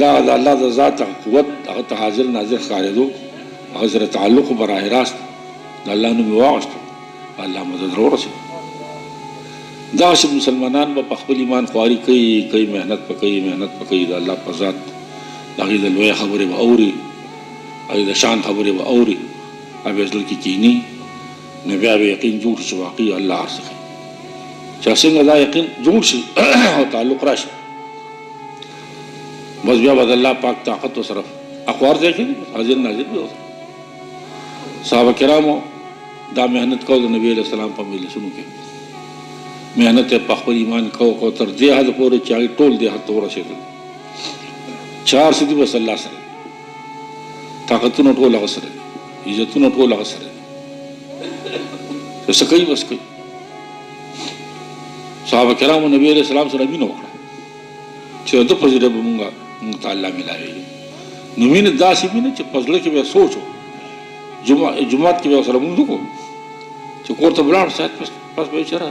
دا د الله د ذات قوت هغه ته حاضر ناظر ښکارېدو، هغه سره تعلق براه راست د الله نوم یې واغوستو، الله مدد راورسېد. دغسې مسلمانان به په خپل ایمان خواري کوي محنت به کوي د الله په ذات د هغې د لویه خبرې به اوري، هغې د شان خبرې به اوري، بیا زړه کې کیني، نو بیا به یقین جوړ شي چې واقعي الله هر څه کوي. چې څنګه دا یقین جوړ شي او تعلق راشي، بس بیا به د الله پاک طاقت ورسره اقوار ځای کوي، حاضر ناظر به ورسره. صحابه کرامو دا محنت کو د نبی علیہ السلام په مجلسونو کې، محنت یې په خپل ایمان کو تر دې حد پورې چې هغې ټول دې حد ته ورسېدل. 4 سدي بس الله سره، طاقتونه ټول هغه سره، عزتونه ټول هغه سره، څه کوي بس کوي. صحابه کرامو نبی علیہ السلام سره مینه وکړه چې د په زړه به مونږ ته الله ملاوېږي. نو مینه داسې مینه چې په زړه کې به سوچ و، جمعات کې به ورسره مونږ وکړو چې کور ته ولاړ ساعت پس به چېرې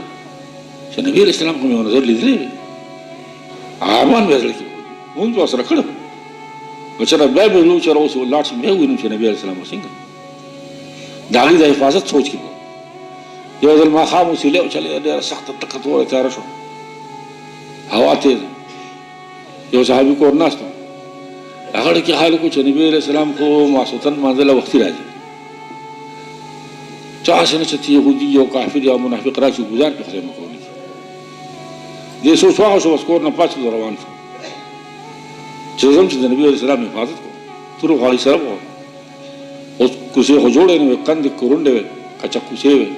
چې نبي علیه السلام خو مې یو نظر لیدلی وي، امان به زړه کې مونږ به ورسره کړی به چېرې بیا به ویلو چېرې اوس ولاړ شم بیا ووینم چې نبي علیه السلام به څنګه د هغې د حفاظت سوچ کې به. یو ځل ماښام وسیلې وچلېده، ډېره سخته تکه توره تیاره شوه، هوا تېزه، یو صحابي کور ناست و، هغه ډکې حال وکړو چې نبي علیه السلام خو ماسخوتن لمانځه له وختي راځي، چا هسې نه چې یهودي او کافر یا منافق راشي ګزار کړي خدای مه کولی. دې سوچ واغه شو، بس کور نه پاڅېد او روان شو چې ځم چې د نبي علیه السلام حفاظت کړو. تورو غاړې سره وه، اوس کوڅې خو جوړې نه وې، کندې کورونډې وې، کچه کوڅې وې.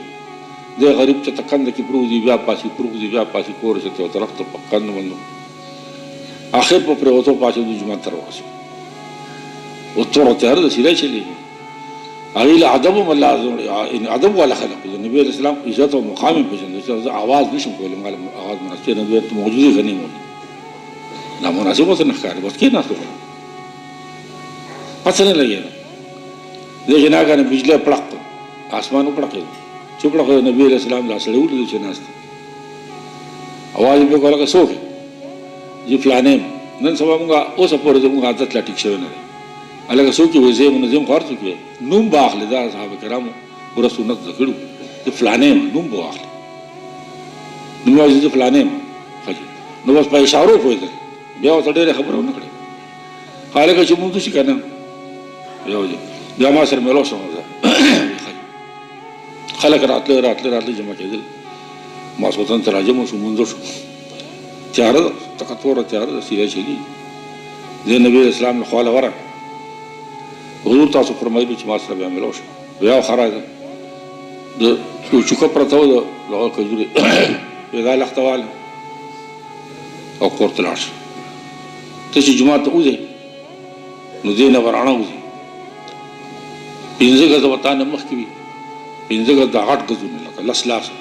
دې غریب چې ته کنده کې پروځي بیا پاسې کور چې یو طرف ته په کند باندې آخر په پرېوتو پاڅېدو جومات ته راورسېدو. اوس توره تیاره ده، سیلۍ چلېږي، هغې له ادب هم الله ادب والا خلق د نبي علیه السلام عزت او مقام یې پېژنده چې زه آواز نشم کولی، ما آواز مناسب نه دی، موجودې که نه یې موجود نامناسب ورته نه ښکاري، بس کېناستو پته نه لګېده. دې کې ناګهانه بجلی پړق کړ، اسمان وپړقېد، چې وپړقېد نبي علیه السلام دا سړی ولیدو چې ناست دی، اواز یې پرې وکړه لکه څوک یې؟ زه فلانی یم. نن سبا مونږ اوسه پورې زموږ عادت لا ټیک شوی نه دی، هلکه څوک یې وایي زه یم منظم خو هر څوک وایي، نوم به اخلي. دا صحابه کرامو پوره سنت زده کړي، زه فلانی یم، نوم به واخلي، نوم یې وایي زه فلانی یم، نو بس په اشارو پوهېدل، بیا ورته ډېرې خبرې ونه کړې. هلکه چې مونځ وشي که نه بیا ما سره میلاو شوم، خلک راتله جمع کېدل، ماسخوتن ته راجمع شو، مونځ شو، تیاره ده، تکه توره تیاره ده، سیلۍ چلېږي. دې نبي علیه السلام له خوا له ورغی، حضور تاسو فرمایلي چې ما سره بیا میلاو شو، بیا خرا ده د یو چوکه پرته وه د هغه کجورې بیا دا لښته واله او کور ته لاړ شه. ته چې جومات ته وځې نو دې نه به راڼه وځي، 5 ګزه به تا نه مخکې وي، 5 ګزه دا غټ ګزونه لکه لس لاسه،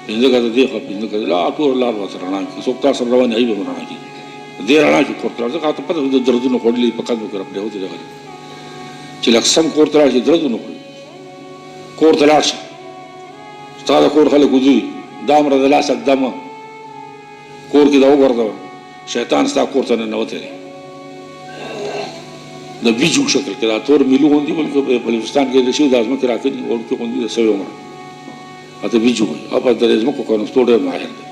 5 ګزه دې خوا 5 ګزه لا ټول لار به ورته رڼا کړي، څوک تا سره روان هغوی به هم رڼا کړي، دې رڼا کې کور ته لاړ. ځکه ته پته د دردونو خوړلي په قدمو کې راپرېوتې دغه چې لکه سم کور ته لاړ شي درد ونه کړي، کور ته لاړ شي ستا د کور خلک وځي دا مره د لاسه دمه کور کې دا وګرځوه، شیطان ستا کور ته ننوتی دی د بیجو شکل کې، دا تور میلو غوندي، بلکې په بلوچستان کې د شي د ځمکې راکړي وړوکې غوندي د سوی عمره اته بیجو وایي، او په د ځمکو کونستو ډېر ماهر دی،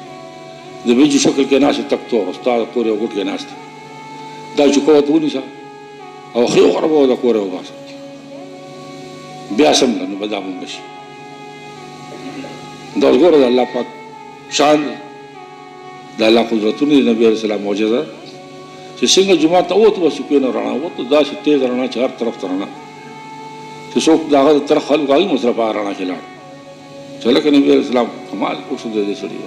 د بیجو شکل کې ناست تک تور، ستا د کور یو ګوټ کې ناست، دا چوکه ورته ونیسه او ښې وغړوه د کور یې وباسه، بیا سمله نو به دا مونږ شي. دا اوس ګوره د الله پاک شان دی، د الله قدرتونه د نبي علیه السلام معجزه چې څنګه جومات ته ووتو بس کوی نه رڼا ووتو، داسې تېز رڼا چې هر طرف ته رڼا چې څوک د هغه د طرف خلک هغوی مو سره په هغه رڼا کې لاړ، چې هلکه نبي علیه السلام کمال وښود د دې سړي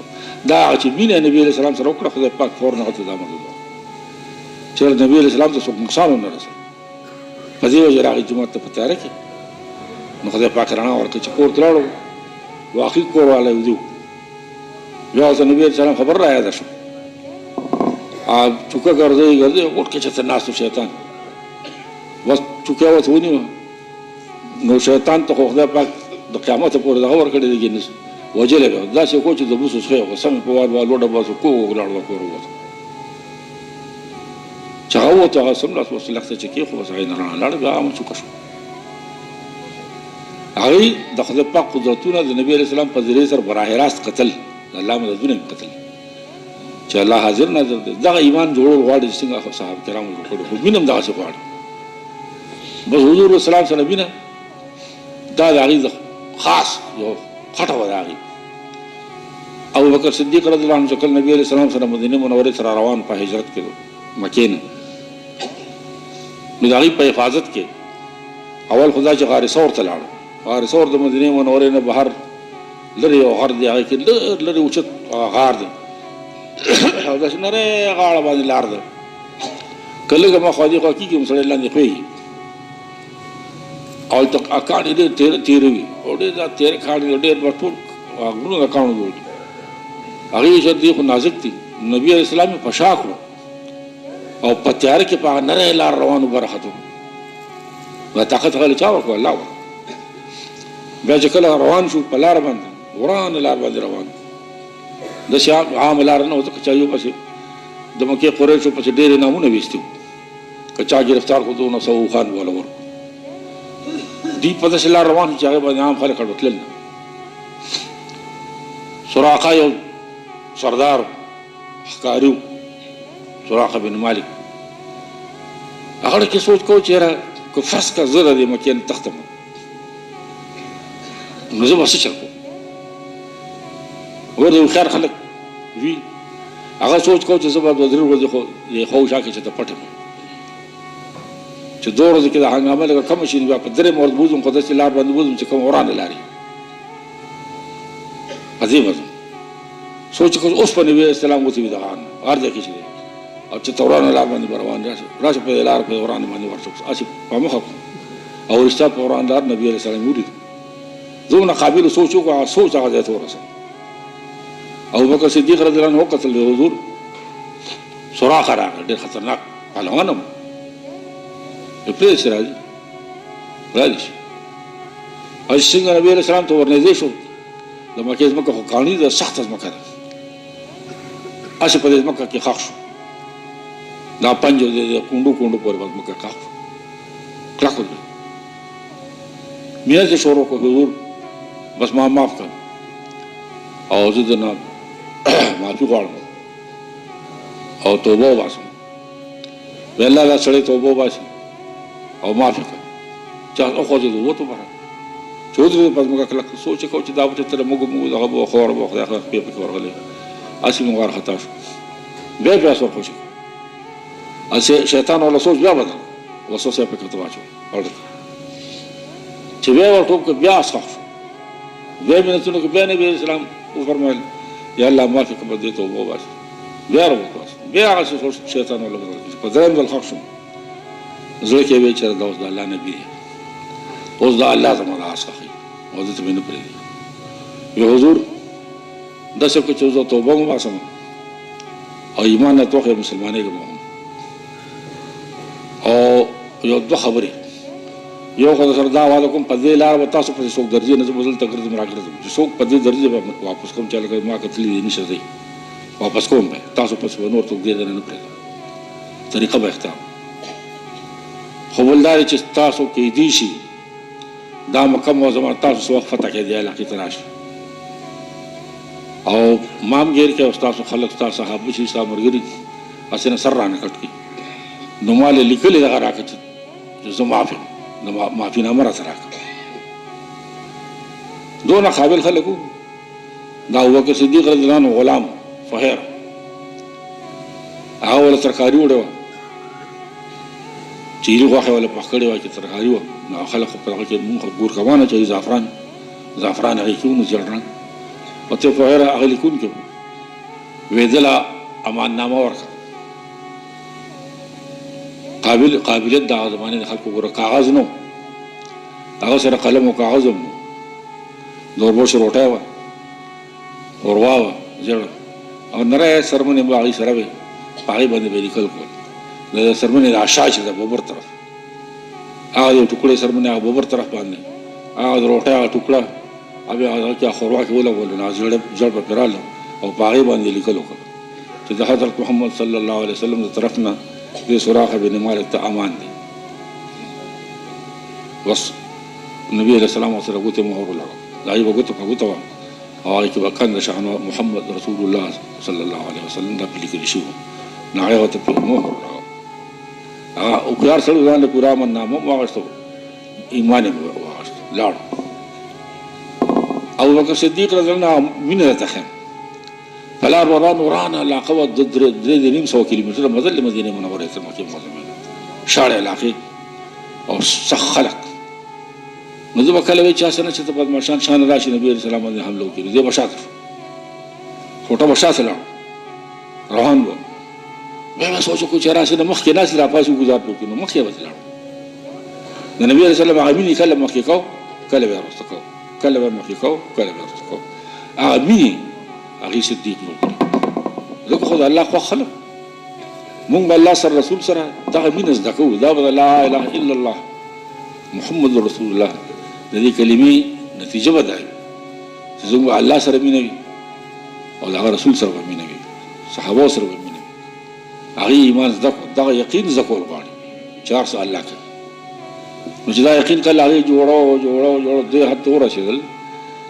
دا هغه چې مینه نبي علیه السلام سره وکړه، خدای پاک فورا هغه ته دا مدد وکړه چې نبي علیه السلام ته څوک نقصان ونه رسوي. په دې وجه راغی جومات ته په تیاره کې، نو خدای پاک رڼا ورکړه چې کور ته لاړو، واقعي کور والی وځو، بیا ورته نبي علیه السلام خبر را یاده شو، چوکه ګرځوي غوټ کې چې ته ناست و شیطان، بس چوکه ورته ونیوه، نو شیطان ته خو خدای پاک د قیامته پورې دغه ورکړی دی ګینس وجلی به داسې وکړو چې د بوسو څښی وکړه، سمې په وال وال وډه باسو کوږ ولاړ به کور ووته، چې هغه راووت هغه سملاس وسلخ ته چې کې خو وسعین رانه لاړ بیا هم چوک شو. هغه د خدای پاک قدرتونه د نبی علیہ السلام په ذریعه سره براه راست قتل الله مددونه قتل چې الله حاضر ناظر دی. دغه ایمان جوړول غواړي څنګه صحابه کرام وکړو خو مينم دغه څه غواړي بس حضور اسلام سره بینه دا د هغې خاص یو خټه وه د هغې. ابو بکر صدیق رضی الله عنه چې کله نبي علیه السلام سره مدینې منورې سره روان په هجرت کې مکې نه نو د هغې په حفاظت کې اول خو دا چې غار ثور ته لاړو. غار ثور د مدینې منورې نه بهر لرې یو غر دی هغې کې لرې اوچت غار دی او داسې نری غاړه باندې لار ده که لږه مخوا دې خوا کېږي نو سړی لاندې ښویږي او کاڼې ډېر تېره وي او ډېر دا تېره کاڼې ډېر به ټول غرونه د کاڼو جوړ دي هغې چې دې خو نازک دي. نبي علیه السلام یې په شا کړو او په تیاره کې په هغه نری لار روانو برختو دا طاقت هغه له چا ورکړو الله ورکړو. بیا چې کله روان شو په لاره باندې ورانه لار باندې روان داسې عام لاره نه وه ځکه چا یو پسې د مکې قریشو پسې ډېرې نامونه ویستي وو که چا گرفتار کړو دونه سوو خان والا ورکړو دوی په داسې لار روان شو چې هغې باندې عام خلک اړو تلل نه. سراقه یو سردار ښکاري و سراقه بن مالک هغه کې سوچ کوو چې یاره که فرض که زه د دې مکې نه تښتم نو زه به څه چل کوم ور د هوښیار خلک وي هغه سوچ کوو چې زه به 2-3 ورځې خو شا کې چې ته پټ یم چې 2 ورځې کې د هنګامه لږه کمه شي نو بیا په 3 ورځ بوځم خو داسې لار باندې بوځم چې کوم ورانه لارې په دې وځم سوچ کوو اوسپنې وې اسلام وتې وي د هغه نه هر ځای کې چې دی او چې ته ورانه لار باندې به روان راشه په دې لار په ورانه باندې ورشو هسې په مخه کړو او رښتیا په ورانه لار نبي علیه السلام ولید زمونه قابل سوچ وکړو هغه سوچ هغه ځای ته ورسوه. ابو بکر صدیق رضی الله عنه وکتل د حضور سراقه راغی ډېر خطرناک پهلوان هم پرېږده چې راځي شي او چې څنګه نبي علیه السلام ته ورنږدې شو د مکې ځمکه خو کاڼي ده سخته ځمکه ده هسې په دې ځمکه کې ښخ شو دا پنج د کونډو پورې به ځمکه ښخ شو کلک ودرېد مینه چې شروع کړه حضور بس ما معاف کړه او زه د نه معافي غواړم او توبه وباسم وی الله دا سړی توبه وباسي او معافي کړه چا وخوځېدو ووتو بهر چې ودرېدو په ځمکه کلک سوچ یې کوو چې دا به چې تله موږ دغه به خواره به خدای خیر پې پکې ورغلی هسې موږ وارخطا شو بیا بیا سور خوشي کړو شیطان والا سوچ بیا بدل وسوسه یې پکې ورته واچو چې بیا ور ټوپ کړه بیا ښخ شو بیا منتونو کې بیا نبي اسلام وفرمایل یا الله معافي کړه دې توبه وباسي بیا راوباسي بیا هغه شیطان والا بدل په درېیم ځل ښخ شو زړه کې وایي چې دا اوس د الله نبي دی اوس د الله زما لاس ښخوي او دې ته مې نه پرېږدي وی حضور داسې وکړه چې زه توبه وباسم او ایمان نه توخې مسلمانېږم او یو 2 خبرې یو خو سره دا وعده کوم په دې لار به تاسو پسې څوک درځي نه زه به دلته ګرځم راګرځم چې څوک په دې درځي به واپس کوم چې لکه ما کتلي دي نشه دی واپس کوم به تاسو پسې به نور څوک دې نه پرېږدم طریقه به اختیار خو بل دا چې تاسو کیدی شي دا مکه معظمه تاسو څه وخت فتح کړئ دې علاقې ته راشئ او مام ګیر کې تاسو خلک تاسو صحابه شي ستا ملګري هسې نه سر رانه کټ کړي نو ما یې لیکلې دغه راکړه چې زه معاف یم نو معافینامه راته راکړه دونه قابل خلک وو دا ابوبکر صدیق رضی الله عنه غلام فهیر هغه وله ترکاري وړې وه چیرې غوښې وله پخ کړې وه چې ترکاري وه نو خلک خو په دغه کې مونږ ګورکوان اچوي زعفران هغې کې ونو زیړ رنګ ورته فهیر هغه لیکونکی و ویې دله اماننامه ورکړه قابلیت د هغه زمانې د خلکو ګوره کاغذ نه هغه سره قلم او کاغذ هم د اوربشو روټۍ وه اوروا وه زیړه او نری سرمنې به هغې سره وې په هغې باندې به یې لیکل کول د سرمنې د اشا چې د ببر طرف هغه یو ټوکړی سرمنې هغه ببر طرف باندې هغه د روټۍ هغه ټوکړه هغه هغه کې خوروا کې ولګولو نو زړ به پرې راغله او په هغې باندې لیکل وکړه چې د حضرت محمد صلی الله علیه وسلم د طرف نه دې سراقه بن مالک ته امان دی. بس نبی علیہ السلام سره ګوتې مهر ولګاو، د هغې به ګوته په ګوته وه او هغې کې به کنده شانو محمد رسول الله صلی الله علیه وسلم دا پې لیکلي شوي وو، نو هغې ورته پې مهر ولګاو. هغه هوښیار سړی ځان له پوره امننامه هم واخېستو، ایمان یې واخېستو، لاړو. ابوبکر صدیق رضی الله عنه مینه راته ښیم، پلار وران ورانه علاقه وه، 3.5 کیلومتره مزل له مدینې منورې تر مکې معظمې شاړې علاقې او سخت خلک. نو زه به کله وایي چا څه نه چې ته بدماشان شان راشي نبي علیه السلام باندې حمله وکړي، نو دی به شاته شو، کوټه به شاته لاړو، روان به بیا به سوچ وکړو چې راشي نه مخکې ناست راپاسې وګزار پرې وکړي، نو مخکې به لاړو. د نبي علیه السلام هغه مینې کله مخکې کوو کله به یې وروسته کوو، کله به یې مخکې کوو کله به یې وروسته کوو. هغه مینې هغې صدیق جوړ کړي. ځکه خو د الله خوښ خلک، مونږ به الله سره رسول سره دغه مینه زده کوو، دا به د لا اله الا الله محمد رسول الله د دې کلمې نتیجه به دا وي چې زموږ الله سره مینه وي او د هغه رسول سره به مینه وي، صحابو سره به مینه وي. هغې ایمان زده کړو، دغه یقین زده کول غواړي چې هر څه الله کوي. نو چې دا یقین کله هغې جوړو دې حد ته ورسېدل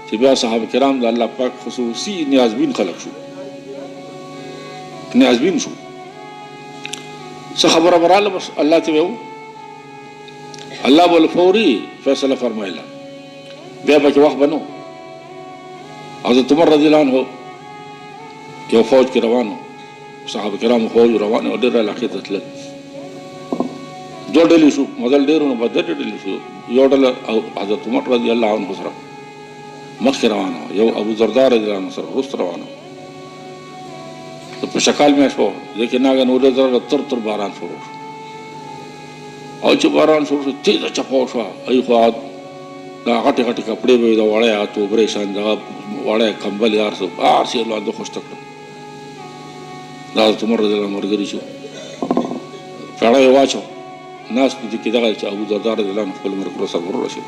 چې بیا صحابه کرام د الله پاک خصوصي نیازبین خلق شو، نیازبین شو. څه خبره به راغله بس الله ته به الله به فوري فیصله فرمایله، بیا پکې وخت به نه و. حضرت عمر رضی الله عنه یو فوج کې روان و، صحابه کرامو فوج روان و، ډېر علاقې ته تلل. 2 ډلې شو، مزل ډېر نو به 2 ډلې شو. یو ډله حضرت عمر رضی الله عنه سره مخکې روانه وه، یو ابو الدرداء رضی الله عنه سره وروسته روانه وه. په شکال میاشت وه، لیکن ناګهانه ولې تر باران شروع شو، او چې باران شروع شو تیزه چپه وشوه. ای خوا دا غټې غټې کپړې به وي، د وړی توبرې شان دغه وړی کمبل هر څه یې لاندې خوشته کړل. د حضرت عمر رضی الله عنه ملګري شو، پیاړه یې واچو، ناست دي کې دغه چې ابو الدرداء رضی الله عنه خپل ملګرو سره ورسېد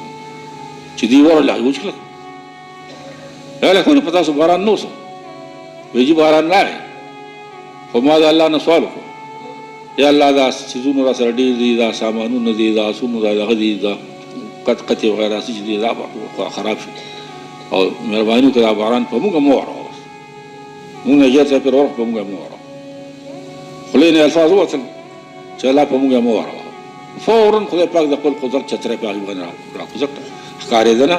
چې دوی ورغله، هغې وچکړل. هلکه ولې په تاسو باران نه اوسه؟ وایي جي باران راغی، خو ما د الله نه سوال وکړو، یا الله دا څیزونه را سره ډېر دي، دا سامانونه دي، دا آسونه دا دغه دي، دا قطعې وغیره څه چې دي دا به خراب شي، او مهرباني وکړه دا باران په موږ مه واړوه، موږ نه جهت پرې ورغ په موږ مه واړوه. خولې نه الفاظ ووتل چې الله په موږ مه واړوه. فورا خدای پاک د خپل قدرت چترۍ په هغې باندې راکوزه کړه، ښکارېده نه،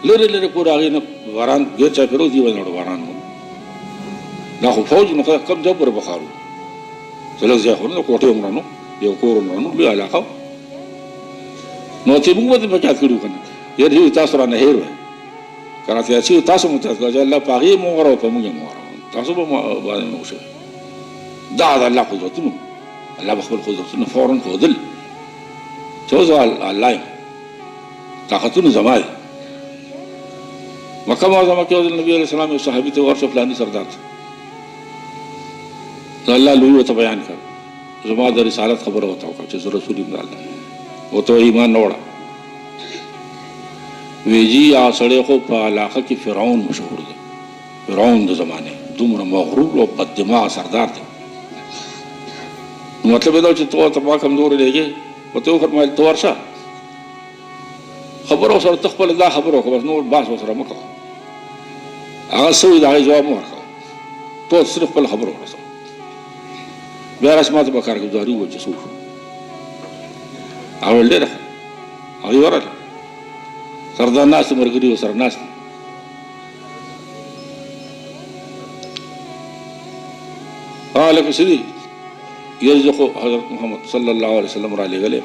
لرې پورې هغې نه باران ګیر چاپېره دي باندې باران و. دا خو فوج نو کم ځای پورې بخار و، څه لږ ځای خو نه، کوټې هم رانو، یو کور هم رانو، لویه علاقه. نو چې موږ به مجاز کړي وو که نه، یار چې تاسو رانه هېر وئ که راته یاد شوي تاسو مجاز کړه چې الله په هغې مو وغوروه، په موږ یې مو وغوروه، تاسو به باندې مو وشوئ. دا د الله قدرتونه، الله به خپل قدرتونه فورا ښودل چې اوس الله یم، طاقتونه زما دي. مکه معظمه کې نبي علیه السلام یو صحابي ته ورشه، فلاني سردار ته د الله لوی ورته بیان کړ، زما د رسالت خبره ورته وکړه چې زه رسول یم د الله. ورته ایمان نه وړه. ویې جي هغه سړی خو په علاقه کې فرعون مشهور دی، فرعون د زمانې دومره مغرور او بددماغه سردار دی. نو مطلب یې دا چې ته ورته ما کمزورې لېږې، ورته وفرمایل ته ورشه، خبره ورسره ته خپله دا خبره وکړه، بس نور بحث ورسره مه کوه. هغه څه وي د هغې جواب مه ورکوه، ته صرف خپله خبره ورسوه. بیا رسماتو به کارګزاري وویل چې څه وشو. هغه ویل ډېره ښه، هغې ورغله، سردار ناست ملګري ورسره ناست. هغه لکه څه دي یو زه خو حضرت محمد صلی الله علیه وسلم را لېږلی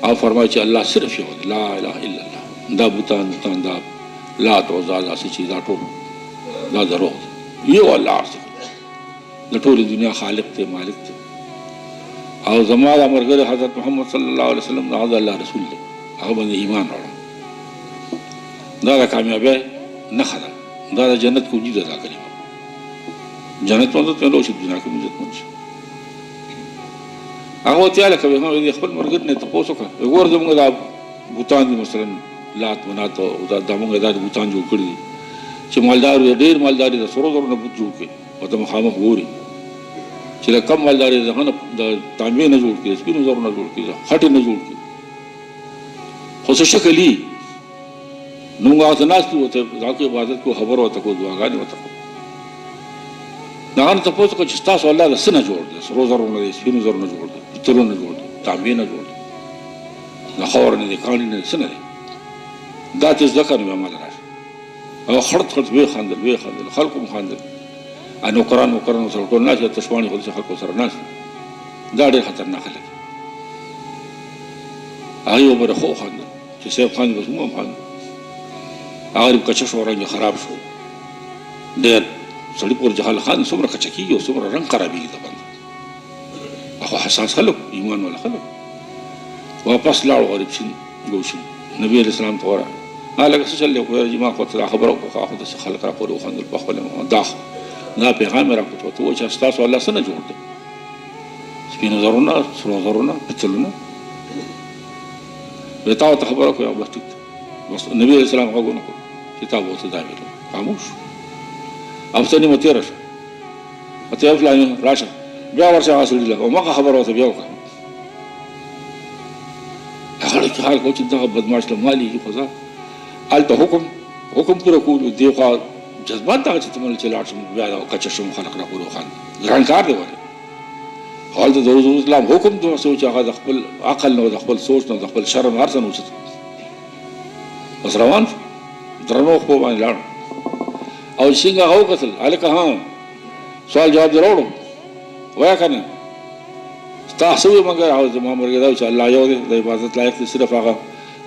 او فرمایي چې الله صرف یو دی، لا اله الا الله. دا بوتان دا لات عزا دا څه چې دا ټول دا دروغ دی، یو الله هر څه د ټولې دنیا خالق دی، مالک دی. او زما دا ملګری حضرت محمد صلی الله علیه وسلم دا د الله رسول دی، هغه باندې ایمان راوړم. دا د کامیابۍ نښه ده، دا د جنت کنجي ده. دا کلمه جنت مندت مې لو شي، دنیا کې مې عزتمند شي. هغه ورته هلکه وایي هغه خپل ملګري نه تپوس وکړه، ګوره زموږ دا بوتان دي، مثلا لات منات او دا موږ دا بوتان جوړ کړي دي چې مالدار وي، ډېر مالدار دي، د سرو زرو نه بوت جوړ کړي او ته مخامخ ګوري. چې له کم مالداري دغه نه د تانبې نه جوړ کړي، سپینو زرو نه جوړ کړي، خټې نه جوړ کړي، خو څه شکل یي نو موږ هغه ته ناست وو، ورته هغه کې عبادت کو، خبره ورته کو، دعاګانې ورته کو. د هغه نه تپوس وکړه چې ستاسو الله د څه نه جوړ دی؟ سرو زرو نه دی، سپینو زرو نه جوړ دی، پتلو نه جوړ دی، تانبې نه جوړ دی، د خاورې نه دی، کاڼي نه دی، څه نه دی؟ دا ته زده کړه نو بیا ماله راشي. هغه خړت خړت ویې خندل، خلکو هم خندل، نوکران سره ټول ناست، تشواڼې خو داسې خلکو سره ناست. دا ډېر خطرناک خلک دي. هغې وبره خو خندل چې صاحب خاندي بس موږ هم خاندو. هغه کچه شو، رنګ خراب شو، ډېر سړي پورې جهال خان څومره کچه کېږي او څومره رنګ خرابېږي د بنده. خو حساس خلک، ایمان والا خلک. واپس لاړو غریب شین ګوشین نبي علیه السلام ته ورغی. لکه څه چل دی خو یاره ما خو ته دا خبره وکړه، خو داسې خلک را پورې وخندل په خپله. دا پیغام یې راکړو ته ووایه چې ستاسو الله څه نه جوړ دی؟ سپینو زرونه، سرو زرونه، پتلونه. وایي تا ورته خبره وکړه، بس ټیک دی. بس نبي علیه السلام غږ ونه کړو چې تا به ورته دا ویلو، خاموش شو. هفته نیمه تېره شوه، ورته یې فلاني راشه بیا ورشه هغه سړي له هماغه خبره ورته بیا وکړه. هغه کې حال کو چې دغه بدمعاش له مالي خو زه هلته حکم پوره کولو، دې خوا جذبات دغه چې ته منل چې لاړ شم بیا کچه شم، خلک را پورې وخاندي، ګران کار دی. ولې هلته د رسول اسلام حکم دغسې و چې هغه د خپل عقل نه، د خپل سوچ نه، د خپل شرم هر څه نه اوچت. بس روان شو، درنو خپو باندې لاړو او څنګه هغه وکتل، هلکه ها سوال جواب دې راوړو، وایه که نه ستا څه ویې؟ مګر او زما مرګ دا چې الله یو دی، د عبادت لایق دی صرف هغه،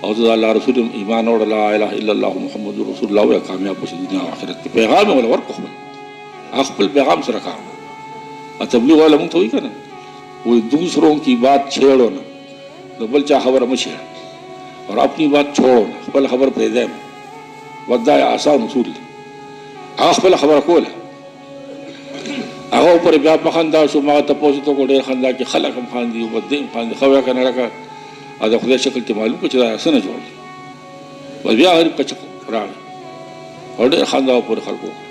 او ته د الله رسول ایمان وړه، لا اله الا الله محمد رسول الله وایه، کامیاب بشي دنیا او آخرت کې. پیغام یې وله ورکړو، خپل پیغام سره کار وکړو. تبلیغ والا مونږ ته وایي که نه، وایي دوسروں کی بات چھیڑو نه، د بل چا خبره مه چھیړه، اور اپنی بات چھوڑو نه، خپل خبر پرېږدی نه. بس دا آسان اصول دی. هغه خپله خبره کوله، هغه پورې بیا په خندا شو. ما تپوس یې وکړو، ډېر خندا کې خلک هم خاندي او بدې هم خاندي. ښه وایه که نه لکه د خدای شکل کې معلوم کړه چې دا څه نه جوړ دی. بس بیا غریب کچه راغی او ډېر خندا پورې خلکو وکړه.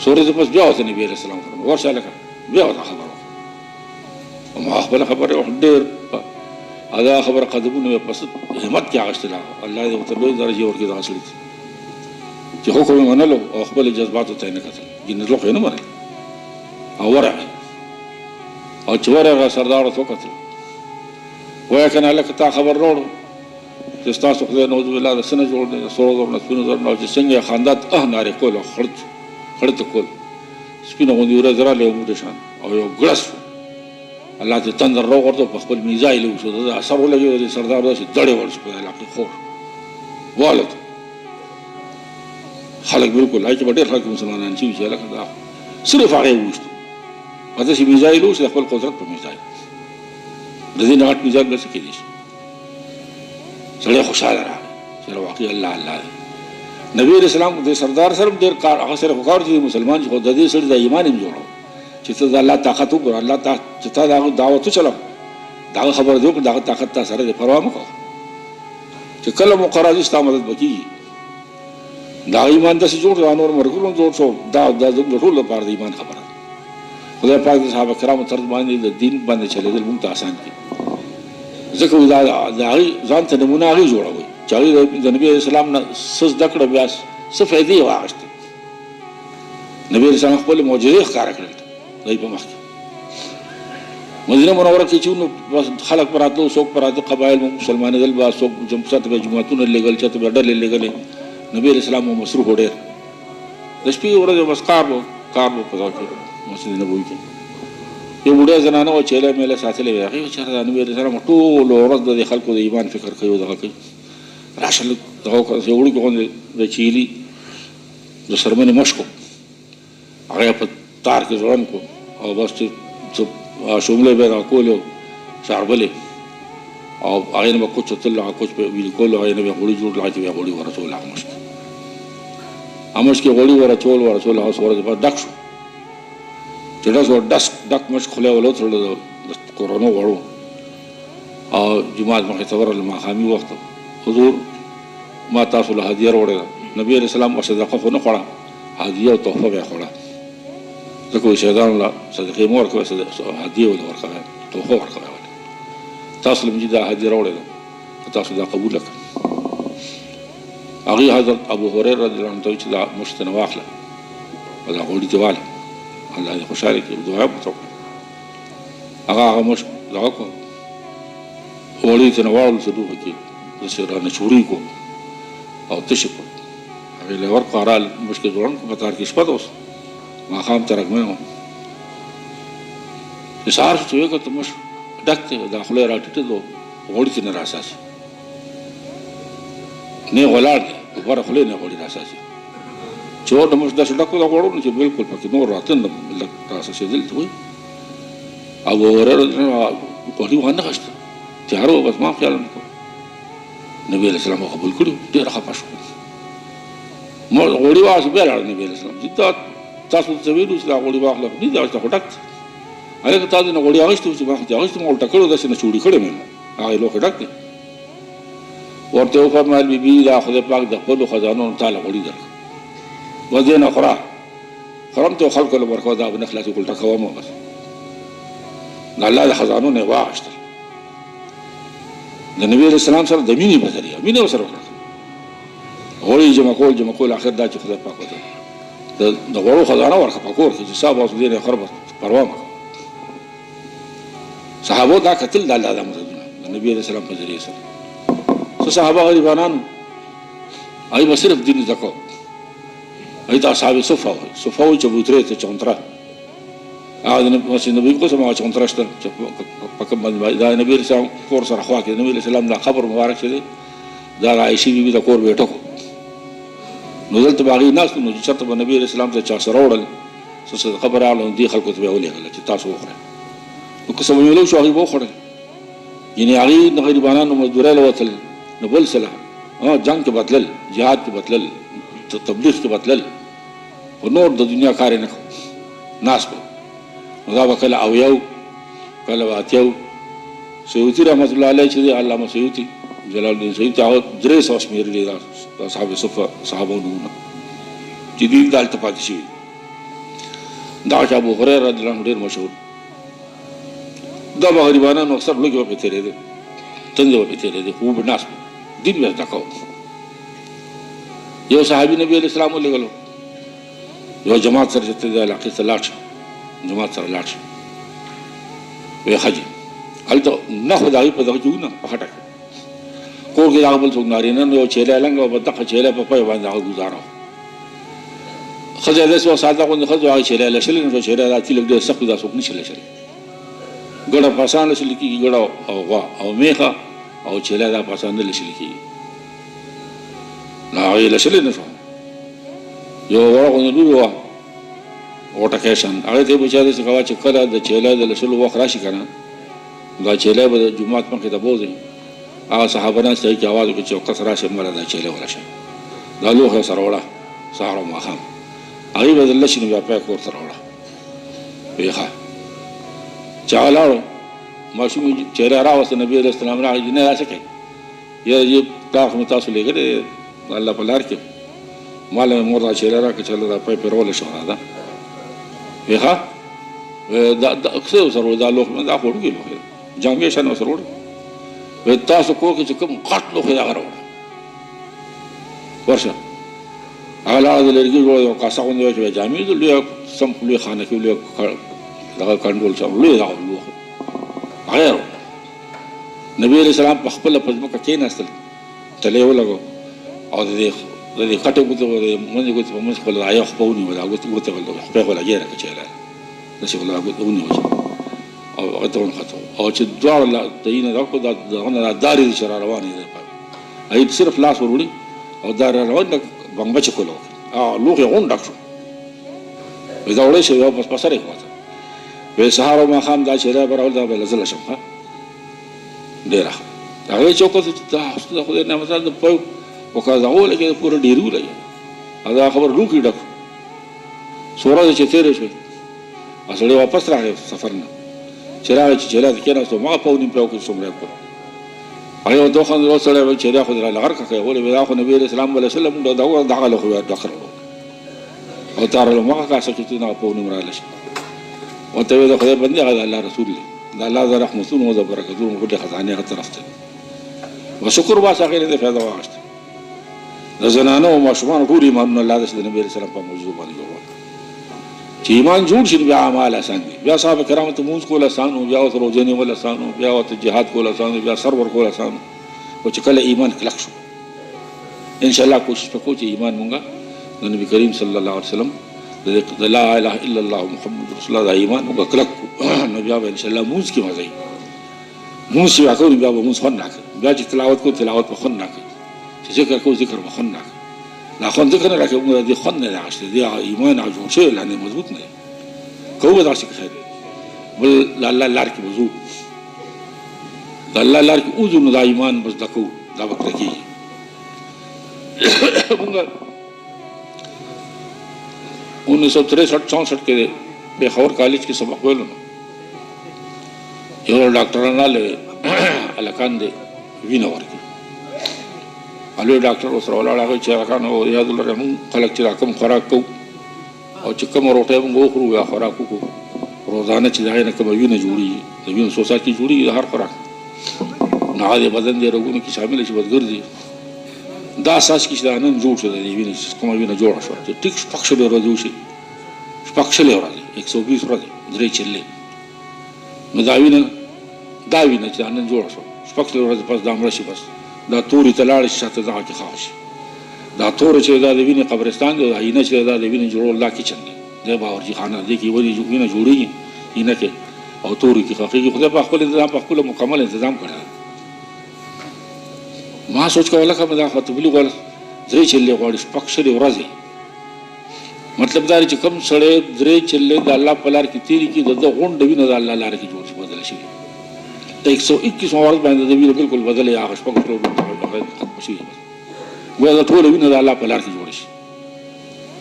څو ورځې پس بیا ورته نبي علیه السلام فرمایي ورشه هلکه بیا ورته خبره وکړه. ما خپله خبره وکړه، ډېر دا خبره قدمونه مې پس همت کې اخیستله. الله دې ورته لوی درجې ورکړي دغه سړي ته چې حکم یې منلو او خپلو جذباتو ته یې نه کتل، جنزلوق یې نه منل. او ورغی او چې ورغی سردار ورته وکتل، وایه که نه هلکه تا خبر راوړو چې ستاسو خدای نعوذ بالله د څه نه جوړ دی؟ د سرو زرو نه، سپینو زرو نه، او چې څنګه یې خندا نارې کول او خړت کول، سپینه غوندې ورځ راغلی یو موټی شان او یو ګړس شو. الله ته تندر راوغورځو، په خپل میزایل یې وشو، د اثر ولګېد، د سردار داسې دړې وړ شو په علاقې خور والوت. خلک بالکل هغې کې به ډېر خلک مسلمانان چې وي چې هلکه دا صرف هغه یې وویشتو، په داسې میزایل وو چې د خپل قدرت په میزایل، د دې نه غټ میزایل بل څه کېدی شي. سړی خوشحاله راغی چې واقعي الله دی. نبي علیه السلام د سردار سره هم ډېر کار، هغه سره خو کار چې مسلمان چې خو د دې سړي د ایمان هم جوړو چې ته د الله طاقت وګوره، الله چې تا د هغه دعوت وچلوه، د هغه خبره دې وکړه، د هغه طاقت تا سره دی، پروا مه کوه چې کله مقرر شي ستا مدد به کېږي. د هغه ایمان داسې جوړ شو، نور ملګرو هم جوړ شو. دا زموږ د ټولو لپاره د ایمان خبره ده. خدای پاک د صحابه کرامو طرز باندې د دین باندې چلېدل موږ ته اسان کړي، ځکه د هغې ځان ته نمونه هغې جوړوئ چې هغې د نبي علیه السلام نه څه زده کړه، بیا څه فایدې یې واخیستې. نبي علیه السلام خپلې معجزې ښکاره کړل د دوی په مخ کې. مدینه منوره کې چې نو خلک به راتلو، څوک به راته قبایل مسلمانېدل به، څوک چاته به جوماتونه لېږل، چاته به ډلې لېږلې. نبي علیه السلام مو مصروف و ډېر، د شپې ورځې بس کار به په دغه کې مسجد نبوي کې. یو بوډۍ زنانه وه چیله میله ساتلې وې، هغې چېرته د نبي علیه السلام ټوله ورځ د دې خلکو د ایمان فکر کوي او دغه کوي. راشه لږ دغه وکړه، یو وړوکې غوندې د چیلي د څرمنې مشک و، هغه یې په تار کې ځوړند کړو او بس چې شوملې به یې دغه کولې او شاربلې او هغې نه به کوچ وتل، هغه کوچ به ویلې کولو، هغې نه به یې غوړي جوړ، هغې کې به یې غوړي ورچول، هغه مشک کې غوړي ورچول، هغه څو ورځې بعد ډک شو چې ډک مشک خوله یې ولوتړله د کورونو غوړو او جومات مخې ته ورغلل. ماښامي وخت حضور ما تاسو له هدیه راوړې ده. نبي علیه السلام صدقه خو نه خوړه، هدیه او تحفه به یې خوړه، ځکه شهیدانو له صدقې مه ورکوئ، هدیې ولې ورکوئ، تحفه ورکوئ. تاسو لمجي دا هدیه راوړې ده، تاسو دا قبوله کړه. هغې حضرت ابو هريره رضی الله عنه ته وایي چې دا مشت نه واخله او دا غوړي دې واله، الله دې خوشحاله کړي، دعا ورته وکړه. هغه مشت دغه کړو، غوړي ته نه واړول صدوقه کې داسې رانه چوري کړو او تشې کړو. هغې له ورکړو هرال مشت کې ځوړند کړو، په تار کې شپه ده اوس، ماښام ته رګمې وم. چې سهار شو چې ویې کړه مشت ډک دی، دا خوله یې راټیټه ده، غوړي ته نه راساسي، نه ولاړ دی، بره خولې نه غوړي راساسي. چې اور د مشت داسې ډک و د غوړو نه چې بلکل پکې نور راته نه راساسېدل ته وایي. ابو هريره غوړي وانه غشته، تیاره وه، بس ما خیال نه کړو. نبي علیه السلام قبول کړي، ډېر خفه شو. غوړي واخیست، بیا لاړ نبي علیه السلام چې دا تاسو ته ویلو چې دا غوړي واخله، نه دا خو ډک دی. هلکه تا دې نه غوړي اخیستي وو چې ما خو دې اخیستي، ما الټه کړو، داسې نه چوړي کړی مې، هغې لوښی ډک دی. ورته وفرمایل بیبي دا خدای پاک د خپلو خزانو تا له غوړي درکړه، و دې نه خوره، خورم ته خلکو له ورکوه، دا به نه خلاصي الټه کوم بس. د الله د خزانو نه یې واخیستل. د نبي علیه السلام سره د مینې په ذریعه مینه ورسره وکړه، غوړي جمع کول، آخر دا چې خدای پاک ورته د غوړو خزانه ورکړه په کور کې چې صاحب اوس دې نه خور بس پروا مه کوه. صحابو دا کتل د الله د مددونه د نبي علیه السلام په ذریعه سره. څه صحابه غریبانانو هغوی به صرف دین زده کوو، هغوی ته اصحاب صفه وایي، صفه وایي چبوترې ته چونتره، هغه د نبي قسم هغه چونتره شته چې په کوم باندې دا نبي علیه السلام کور سره خوا کې د نبي علیه السلام دا قبر مبارک چې دی دا د عایشې بیبي د کور بیټه کو. نو دلته به هغوی ناست نو چې چېرته به نبي علیه السلام ته چا سره وړل څه صدقه به راغله، نو دې خلکو ته به یې ولېږله چې تاسو وخورئ. نو که څه به میلو شو هغوی به وخوړل، یعنې هغوی د غریبانانو مزدورۍ له وتل، نو بل څه له جنګ کې بتلل، جهاد کې بتلل، تبلیغ کې بتلل، خو نور د دنیا کار یې نه کوو، ناست به. نو دا به کله اویو کله به اتیو. سیوطي رحمت الله علیه چې دی علامه سیوطي جلال الدین سیوطي، هغه 300 شمېرلي دا اصحاب صفه صحابو نومونه چې دوی دلته پاتې شوي. دغه چې ابو هريره رضی الله عنه ډېر مشهور، دا به غریبانانو اکثر لږې به پرې تېرېدې، تندې به پرې تېرېدې، خو به ناست به دین به زده کوو. یو صحابي نبي علیه السلام ولېږلو، یو جماعت سره چې ته د علاقې ته لاړ شه، جماعت سره لاړ شه، ویې ښه جي هلته نه خو د هغوی په دغه کې وو نه په خټه کې کور کې د هغه بل څوک نارینه نو یو چیلی لنګ او په دغه چیلی په پی باندې هغه ګزاره وه. ښځه یې داسې وه ساده غوندې ښځه هغه چیلی لشلې نو چیلی دا تي لږ ډېر سخت وي، دا څوک نه شي لشلی. ګډه په اسان لشلې کېږي، ګډه او غوا او میخه او چیلی دا په اسان نه لشلې کېږي. نو هغه یې لشلې نه شوه، یو وړه غوندې لورې وه غوټکی شان، هغې ته یې به چا داسې کوه چې کله د چیلی د لشلو وخت راشي که نه، دا چیلی به د جومات مخې ته بوځي، هغه صحابه ناست هغې کې اواز وکړي چې یو کس راشه مله دا چیلی ورشه، دا لوښی سره وړه سهار او ماښام، هغې به د لشي نو بیا پی کور ته راوړه. ویې ښه چې هغه لاړو، ماشوم چیلی راوسته، نبي علیه السلام راغی چې نه دا څه کوې؟ یاره پلار خو مې تاسو لېږلی الله په لار کې، ما له مې مور دا چیلی راکړه چې هله دا پی پرې رولی شو راځه. ویې ښه څه ورسره وړي، دا لوښی دا خو وړوکی لوښی دی، جامې شان ورسره وړي. وایي تاسو کور کې چې کوم غټ لوښی دی هغه راوړه، ورشه. هغه لاړه د لرګي جوړه یوه کاسه غوندې وه چې بیا جامې د لویه سم په لویه خانه کې لویه دغه کنډول سره لوی دغه لوښی هغه یې راوړه. نبي علیه السلام په خپله په ځمکه کېناستل، تلې یې ولګو او د دې خټې ګوتې به د منځې ګوتې په منځ خپله یو خپه ونیوه، دا ګوتې خپې خو لګې راکړه چیلی داسې خو ګوتې ونیوه او هغه ته ونښته، او چې دواړه تیي نه دا کړو دغه نه دا دارې دي چې را روانې دي، هغې صرف لاس ور وړي او دا را روان ده بنګبه چې کوله وکړي، لوښی غونډ ډک شو. وایي دا وړی شوی او بس په سر یې کړه. وایي سهار او ماښام دا چیلی به راول دا به له زه لشم ښه ډېره ښه. هغې چې وکتل چې دا خدای نعمتان د پی وکړه دغه ولګېده پوره ډېري ولګېده، دا خبر لوښي ډک شو. څو ورځې چې تېرې شوې سړی واپس راغی سفر نه، چې راغی چې چیلی ته کېناستو هماغه پو نیم پی وکړو چې څومره یې کړو. هغې ورته وخندل، اوس سړی وایي چیلی خو دې راله غرقه کوې، ولې دا خو نبي علیه السلام علیه وسلم دغه لوښی بیا ډک راوړو او او تعالی ما کا سچته نه په نوم رااله شي او ته د خدای بندي غل الله رسول دی د الله د رحمتونو او د برکتونو په خزانه غ طرف ته وشکر واسه غیر د فایده واغشت د زنانو او ماشومان ټول ایمان الله د نبی رسول الله په موضوع باندې چې ایمان جوړ شي بیا اعمال آسان دي بیا صاحب کرام ته موږ کول آسان او بیا ته روزنه ول آسان او بیا ته jihad کول آسان بیا سرور کول آسان او چې کله ایمان کلک شو ان شاء الله کوشش وکړو چې ایمان مونږه د نبی کریم صلی الله علیه وسلم د لا اله الا الله محمد رسول الله د ایمان مونږه کلک نو بیا ان شاء الله موږ کې مزي موږ یې وکړو بیا موږ خون راکړو بیا چې تلاوت کو تلاوت په خون راکړو چې ذکر کو ذکر په خون راکړو لا خون ذکر نه راکړو دي خون نه راغشته دي ایمان عجون شي لانه مضبوط نه کوو دا څه خیر بل الله لار کې وضو د الله لار کې وضو نو د ایمان بس دکو دا وخت کې موږ 1963-64 کې په خور کالج کې سبق ویلو یو ډاکټر نه له الکان دي وینه ورکړي الو ډاکټر اوسره ولاړ چې راکانو یاد لرم خلک چې راکم خوراک کو او چې کوم روټه موږ خورو یا خوراک کو روزانه چې دغه نه کوم وینه جوړي د وینې سوسایټي جوړي هر خوراک نه د بدن دی رګونو کې شامل شي بدګردي دا اساس کې دا نن جوړ شو د وینې کوم وینه جوړ شو چې ټیک شپږ له ورځې شي شپږ له ورځې 120 ورځې درې چلې نو دا وینه چې نن جوړ شو شپږ له ورځې پس دا مړ شي بس دا توري تلاړ شي ته ځا کې خاص دا تور چې دا د وینې قبرستان دی اینه چې دا د وینې جوړول لا کیچن دی د باورجی خانه دی کې وری وینه جوړیږي اینه کې او توري کې خاصي خدای په خپل نظام په خپل مکمل تنظیم کړی ما سوچ کوله کوم دا خطبلی غول درې چلې غوړ شپږ ورځې مطلب دا چې کوم سړی درې چلې د الله په لار کې تیری کې د غونډ وینه د الله لار کې جوړ شي بدل شي 121 ورځ باندې د وینه بالکل بدل یا شپږ ورځې ختم شي وای دا ټول وینه د الله په لار کې جوړ شي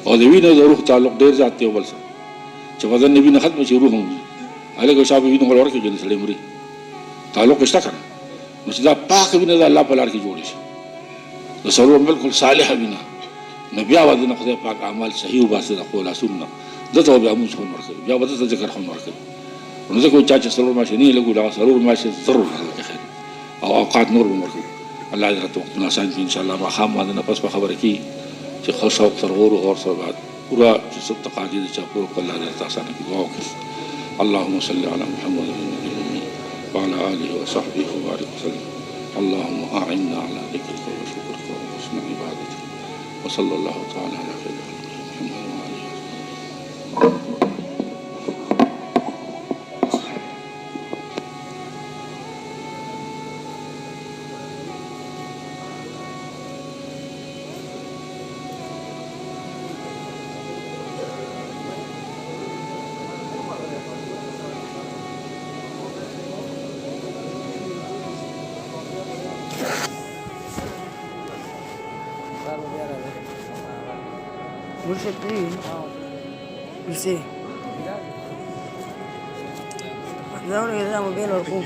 او د وینه د روح تعلق ډیر ذات دی ول سره چې بدن نبی نه ختم شي روح هم الګو شابه وینه ور کې جن سړی مري تعلق شته کنه نو چې دا پاک وینه د الله په لار کې جوړ شي د سرور بالکل صالح وینه نبي اواز نه خدای پاک اعمال صحیح او باسه د قول سنت دته بیا موږ هم ورکړي بیا وته ذکر هم ورکړي نو ځکه چې سرور ماشي نه لګو دا سرور ماشي ضرور خیر او اوقات نور ورکړي الله دې راته وختونه آسان ان شاء الله ما خام باندې نه پس په خبره کې چې خوش او سرور او سره بعد پورا چې سب تقاضي چې پورا الله دې آسان کې دعا وکړي اللهم صل على محمد وعلى اله وصحبه وبارك وسلم اللهم اعنا على ذكرك وشكرك وحسن عبادتك وصلى الله تعالى على خير خلقه محمد وعلى اله مرشد ايه مرسي دوري كده موبايل ورقوم